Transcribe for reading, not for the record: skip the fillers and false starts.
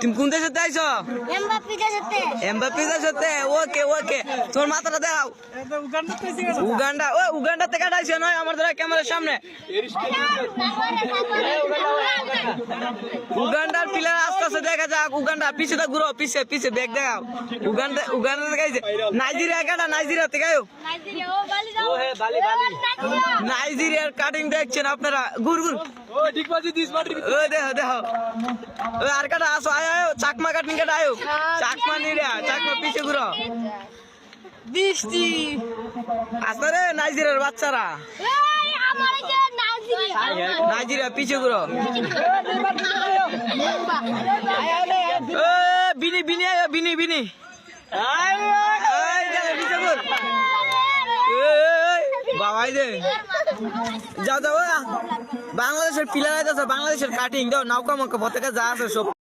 তুমি কোন দেশে আইছো? এমবাপ্পে দেশে। ওকে ওকে, তোর মাথাটা দাও। উগান্ডা। ও উগান্ডা থেকে আইছো নয় আমার ধরে ক্যামেরার সামনে। উগান্ডার প্লেয়ার আস্তে আস্তে দেখা যাক। উগান্ডা পিছে তো ঘুরো, পিছে পিছে ব্যাগ দেখাও। উগান্ডা থেকে আইছে। নাইজেরিয়া কাটা, নাইজেরিয়া থেকে আয়ো। নাইজেরিয়ার কাটিং দেখছেন আপনারা। ঘুর ঘুর। ও দেখো দেখো। ও আর কাটা আসো, আয় আয়। চাকমা কাটিং কাটা আয়ো। চাকমা নিরা, চাকমা পিছে ঘুরো। বৃষ্টি আসো রে নাইজেরিয়ার বাচ্চারা। নাইজেরিয়া পিছে ঘুরো। বিনি বিনি আয়ো, বিনি বিনি। পিছে ঘুর। বাবাই দে যাও যাও। বাংলাদেশের প্লেয়ার আছে, বাংলাদেশের কাটিং দাও। নৌকা মৌকা পতাকা যা আছে সব।